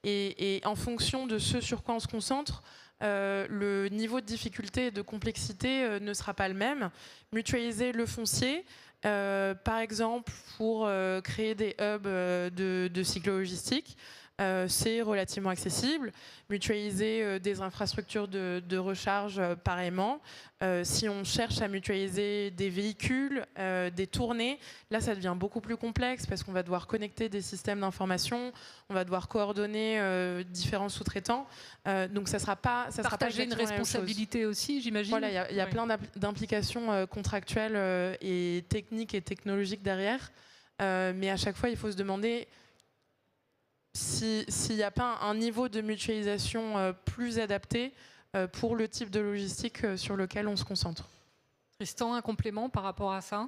Et en fonction de ce sur quoi on se concentre, le niveau de difficulté et de complexité ne sera pas le même. Mutualiser le foncier, par exemple, pour créer des hubs de cyclo-logistique, c'est relativement accessible. Mutualiser des infrastructures de recharge, pareillement. Si on cherche à mutualiser des véhicules, des tournées, là ça devient beaucoup plus complexe parce qu'on va devoir connecter des systèmes d'information, on va devoir coordonner différents sous-traitants. Donc ça sera pas partager une responsabilité aussi, j'imagine. Voilà, il y a plein d'implications contractuelles et techniques et technologiques derrière. Mais à chaque fois, il faut se demander s'il n'y a pas un niveau de mutualisation plus adapté pour le type de logistique sur lequel on se concentre. Tristan, un complément par rapport à ça ?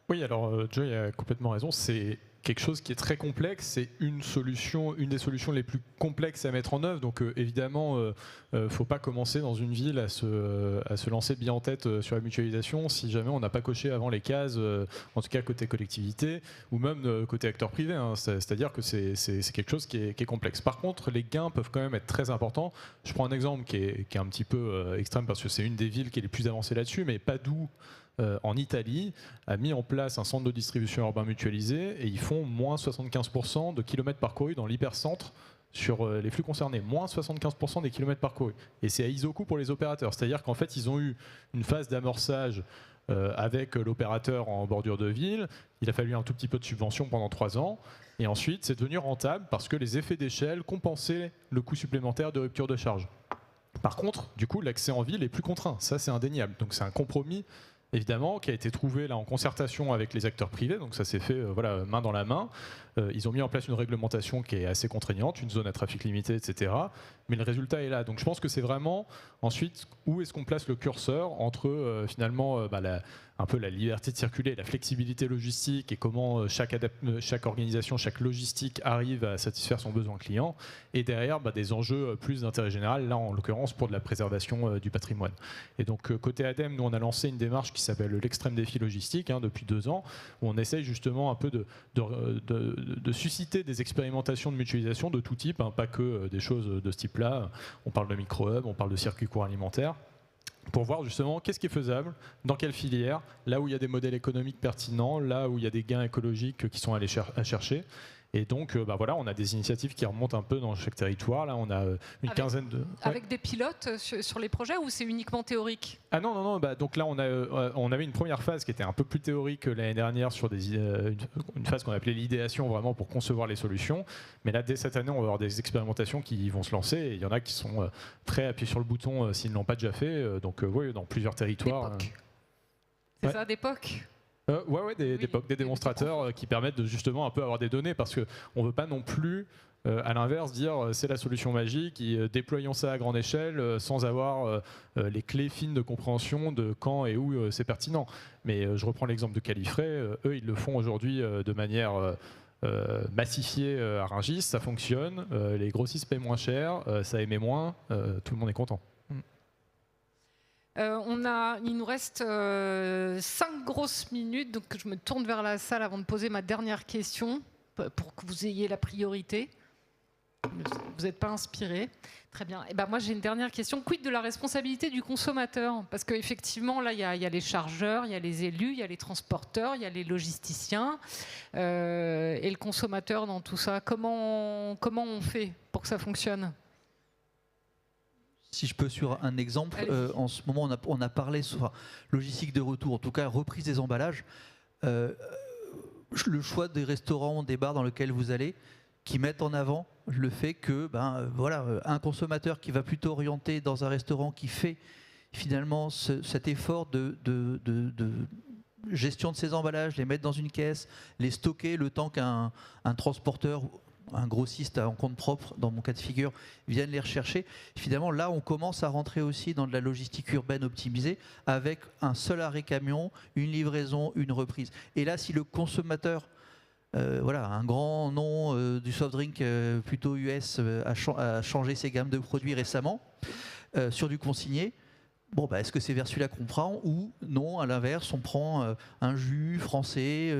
Oui, alors Joy a complètement raison. C'est quelque chose qui est très complexe. C'est une des solutions les plus complexes à mettre en œuvre. Donc évidemment, il ne faut pas commencer dans une ville à se lancer bien en tête sur la mutualisation si jamais on n'a pas coché avant les cases, en tout cas côté collectivité ou même côté acteur privé. Hein. C'est-à-dire que c'est quelque chose qui est complexe. Par contre, les gains peuvent quand même être très importants. Je prends un exemple qui est un petit peu extrême parce que c'est une des villes qui est les plus avancées là-dessus, mais Padoue, en Italie, a mis en place un centre de distribution urbain mutualisé et ils font moins 75% de kilomètres parcourus dans l'hypercentre sur les flux concernés, moins 75% des kilomètres parcourus. Et c'est à ISOCOU pour les opérateurs, c'est-à-dire qu'en fait ils ont eu une phase d'amorçage avec l'opérateur en bordure de ville, il a fallu un tout petit peu de subvention pendant 3 ans, et ensuite c'est devenu rentable parce que les effets d'échelle compensaient le coût supplémentaire de rupture de charge. Par contre, du coup, l'accès en ville est plus contraint, ça c'est indéniable, donc c'est un compromis évidemment, qui a été trouvé là en concertation avec les acteurs privés, donc ça s'est fait main dans la main. Ils ont mis en place une réglementation qui est assez contraignante, une zone à trafic limité, etc. Mais le résultat est là. Donc je pense que c'est vraiment ensuite où est-ce qu'on place le curseur entre finalement un peu la liberté de circuler, la flexibilité logistique et comment chaque organisation, chaque logistique arrive à satisfaire son besoin client, et derrière des enjeux plus d'intérêt général, là en l'occurrence pour de la préservation du patrimoine. Et donc côté ADEME, nous on a lancé une démarche qui s'appelle l'extrême défi logistique depuis 2 ans, où on essaye justement un peu de susciter des expérimentations de mutualisation de tout type, pas que des choses de ce type-là. On parle de micro-hub, on parle de circuits courts alimentaires, pour voir justement qu'est-ce qui est faisable, dans quelle filière, là où il y a des modèles économiques pertinents, là où il y a des gains écologiques qui sont à chercher. Et donc, voilà, on a des initiatives qui remontent un peu dans chaque territoire. Là, on a une quinzaine de... Avec des pilotes sur les projets ou c'est uniquement théorique? Ah non. Donc là, on avait une première phase qui était un peu plus théorique que l'année dernière sur une phase qu'on appelait l'idéation, vraiment pour concevoir les solutions. Mais là, dès cette année, on va avoir des expérimentations qui vont se lancer. Et il y en a qui sont prêts à appuyer sur le bouton s'ils ne l'ont pas déjà fait. Donc oui, dans plusieurs territoires. C'est ça, d'époque? Des démonstrateurs qui permettent de justement un peu avoir des données, parce qu'on ne veut pas non plus, à l'inverse, dire c'est la solution magique, déployons ça à grande échelle sans avoir les clés fines de compréhension de quand et où c'est pertinent. Mais je reprends l'exemple de Califray, eux ils le font aujourd'hui de manière massifiée à Rungis, ça fonctionne, les grossistes paient moins cher, ça émet moins, tout le monde est content. Il nous reste 5 grosses minutes, donc je me tourne vers la salle avant de poser ma dernière question, pour que vous ayez la priorité. Vous n'êtes pas inspiré. Très bien. Et ben moi j'ai une dernière question. Quid de la responsabilité du consommateur? Parce qu'effectivement là il y a les chargeurs, il y a les élus, il y a les transporteurs, il y a les logisticiens. Et le consommateur dans tout ça, comment on fait pour que ça fonctionne? Si je peux sur un exemple, en ce moment on a parlé sur logistique de retour, en tout cas reprise des emballages, le choix des restaurants, des bars dans lesquels vous allez, qui mettent en avant le fait que un consommateur qui va plutôt orienter dans un restaurant qui fait finalement cet effort de gestion de ses emballages, les mettre dans une caisse, les stocker le temps qu'un transporteur, un grossiste en compte propre, dans mon cas de figure, viennent les rechercher. Finalement, là, on commence à rentrer aussi dans de la logistique urbaine optimisée avec un seul arrêt camion, une livraison, une reprise. Et là, si le consommateur, un grand nom du soft drink plutôt US, a changé ses gammes de produits récemment sur du consigné, est-ce que c'est vers celui-là qu'on prend ou non, à l'inverse, on prend un jus français,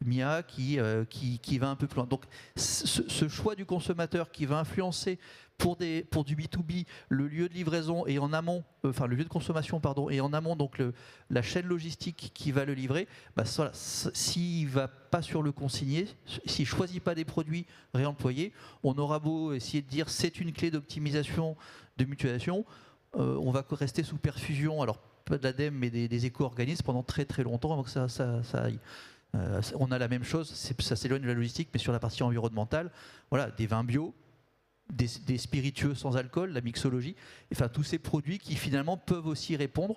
Mia, qui va un peu plus loin. Donc ce choix du consommateur qui va influencer pour du B2B le lieu de livraison et en amont, le lieu de consommation, pardon, et en amont, donc la chaîne logistique qui va le livrer, s'il ne va pas sur le consigné, s'il ne choisit pas des produits réemployés, on aura beau essayer de dire c'est une clé d'optimisation, de mutualisation, on va rester sous perfusion, alors pas de l'ADEME, mais des éco-organismes pendant très très longtemps avant que ça aille. On a la même chose, ça s'éloigne de la logistique, mais sur la partie environnementale, des vins bio, des spiritueux sans alcool, la mixologie, enfin tous ces produits qui finalement peuvent aussi répondre.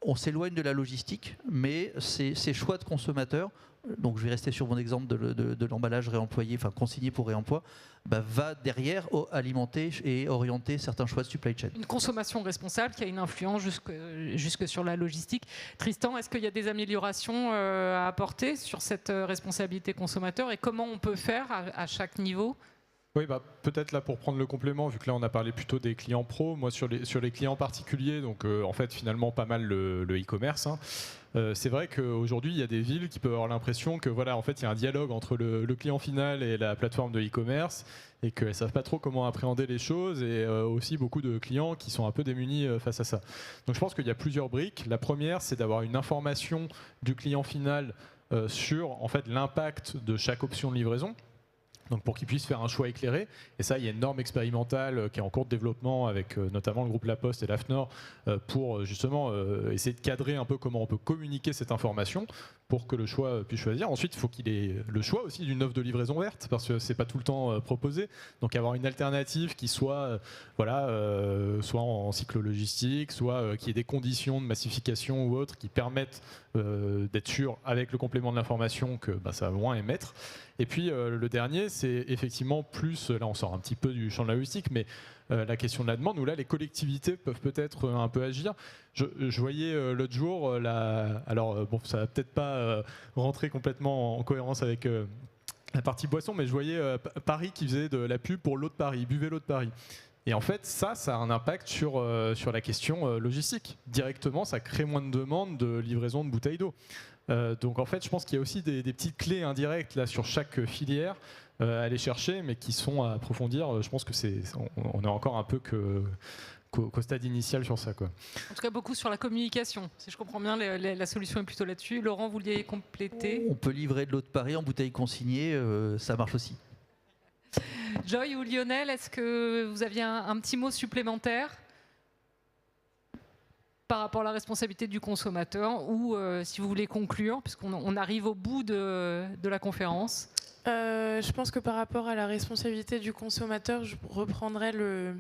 On s'éloigne de la logistique, mais ces choix de consommateurs, donc je vais rester sur mon exemple de l'emballage réemployé, enfin consigné pour réemploi, va derrière alimenter et orienter certains choix de supply chain. Une consommation responsable qui a une influence jusque sur la logistique. Tristan, est-ce qu'il y a des améliorations à apporter sur cette responsabilité consommateur et comment on peut faire à chaque niveau ? Oui, peut-être là pour prendre le complément, vu que là on a parlé plutôt des clients pro, moi sur les clients particuliers, donc en fait finalement pas mal le e-commerce. C'est vrai qu'aujourd'hui il y a des villes qui peuvent avoir l'impression que en fait il y a un dialogue entre le client final et la plateforme de e-commerce et qu'elles ne savent pas trop comment appréhender les choses, et aussi beaucoup de clients qui sont un peu démunis face à ça. Donc je pense qu'il y a plusieurs briques. La première, c'est d'avoir une information du client final sur en fait l'impact de chaque option de livraison. Donc pour qu'ils puissent faire un choix éclairé. Et ça, il y a une norme expérimentale qui est en cours de développement avec notamment le groupe La Poste et l'AFNOR pour justement essayer de cadrer un peu comment on peut communiquer cette information pour que le choix puisse choisir. Ensuite, il faut qu'il ait le choix aussi d'une offre de livraison verte, parce que c'est pas tout le temps proposé. Donc avoir une alternative qui soit soit en cycle logistique, soit qui ait des conditions de massification ou autres qui permettent d'être sûr avec le complément de l'information que ça va moins émettre. Et puis le dernier, c'est effectivement plus, là on sort un petit peu du champ de la logistique, mais la question de la demande, où là les collectivités peuvent peut-être un peu agir. Je voyais l'autre jour, ça va peut-être pas rentrer complètement en cohérence avec la partie boisson, mais je voyais Paris qui faisait de la pub pour l'eau de Paris, buvez l'eau de Paris. Et en fait, ça a un impact sur la question logistique. Directement, ça crée moins de demandes de livraison de bouteilles d'eau. Donc en fait, je pense qu'il y a aussi des petites clés indirectes là sur chaque filière à aller chercher, mais qui sont à approfondir. Je pense que on est encore un peu qu'au stade initial sur ça, quoi. En tout cas, beaucoup sur la communication. Si je comprends bien, la solution est plutôt là-dessus. Laurent, vous vouliez compléter ? On peut livrer de l'eau de Paris en bouteille consignée, ça marche aussi. Joy ou Lionel, est-ce que vous aviez un petit mot supplémentaire par rapport à la responsabilité du consommateur ou si vous voulez conclure, puisqu'on arrive au bout de la conférence? Je pense que par rapport à la responsabilité du consommateur, je reprendrai le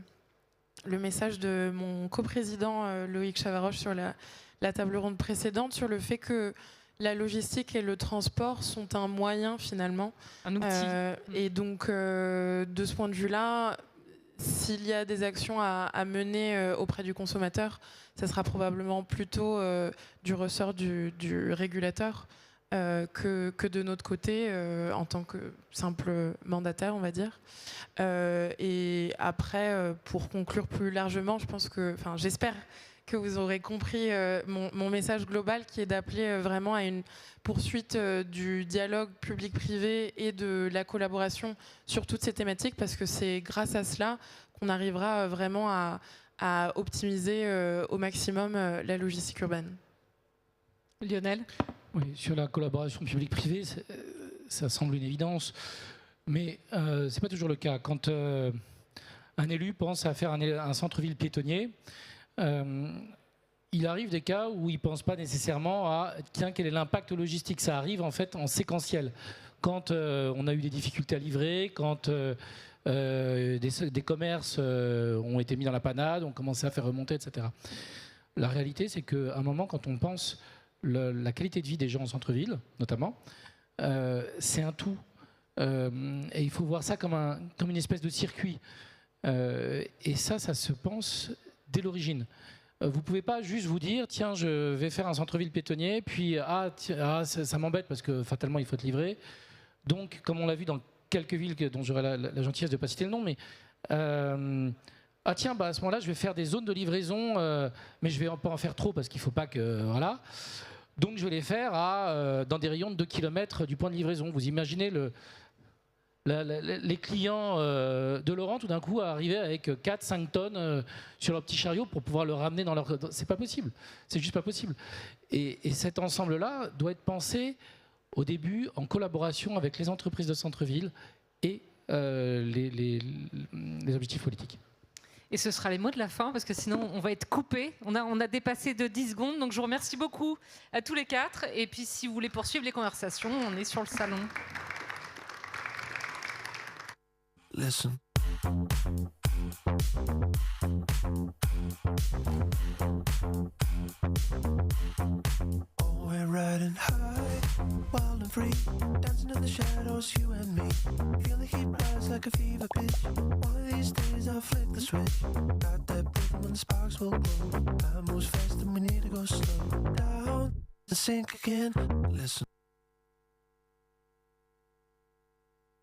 message de mon coprésident Loïc Chavaroche sur la table ronde précédente, sur le fait que la logistique et le transport sont un moyen finalement. Un outil. Et donc, de ce point de vue-là, s'il y a des actions à mener auprès du consommateur, ça sera probablement plutôt du ressort du régulateur que de notre côté, en tant que simple mandataire, on va dire. Et après, pour conclure plus largement, j'espère que vous aurez compris mon message global, qui est d'appeler vraiment à une poursuite du dialogue public-privé et de la collaboration sur toutes ces thématiques, parce que c'est grâce à cela qu'on arrivera vraiment à optimiser au maximum la logistique urbaine. Lionel? Oui, sur la collaboration publique-privée, ça semble une évidence, mais ce n'est pas toujours le cas. Quand un élu pense à faire un centre-ville piétonnier, il arrive des cas où il ne pense pas nécessairement à quel est l'impact logistique. Ça arrive en fait en séquentiel. Quand on a eu des difficultés à livrer, quand des commerces ont été mis dans la panade, on commençait à faire remonter, etc. La réalité, c'est qu'à un moment, quand on pense la qualité de vie des gens en centre-ville, notamment, c'est un tout. Et il faut voir ça comme une espèce de circuit. Et ça se pense dès l'origine. Vous ne pouvez pas juste vous dire, tiens, je vais faire un centre-ville piétonnier, puis ça m'embête parce que fatalement il faut être livré. Donc, comme on l'a vu dans quelques villes dont j'aurai la gentillesse de ne pas citer le nom, mais tiens, à ce moment-là, je vais faire des zones de livraison, mais je ne vais pas en faire trop parce qu'il ne faut pas que... Voilà. Donc je vais les faire dans des rayons de 2 km du point de livraison. Vous imaginez les clients de Laurent, tout d'un coup, arriver avec 4-5 tonnes sur leur petit chariot pour pouvoir le ramener dans leur... C'est pas possible. C'est juste pas possible. Et cet ensemble-là doit être pensé au début en collaboration avec les entreprises de centre-ville et les objectifs politiques. Et ce sera les mots de la fin, parce que sinon on va être coupé. On a dépassé de 10 secondes, donc je vous remercie beaucoup à tous les 4. Et puis si vous voulez poursuivre les conversations, on est sur le salon. Listen. Oh, we're riding high, wild and free, dancing in the shadows, you and me. Feel the heat rise like a fever pitch. One of these days I'll flick the switch. Got that rhythm when the sparks will glow. Time moves fast and we need to go slow down to sink again. Listen.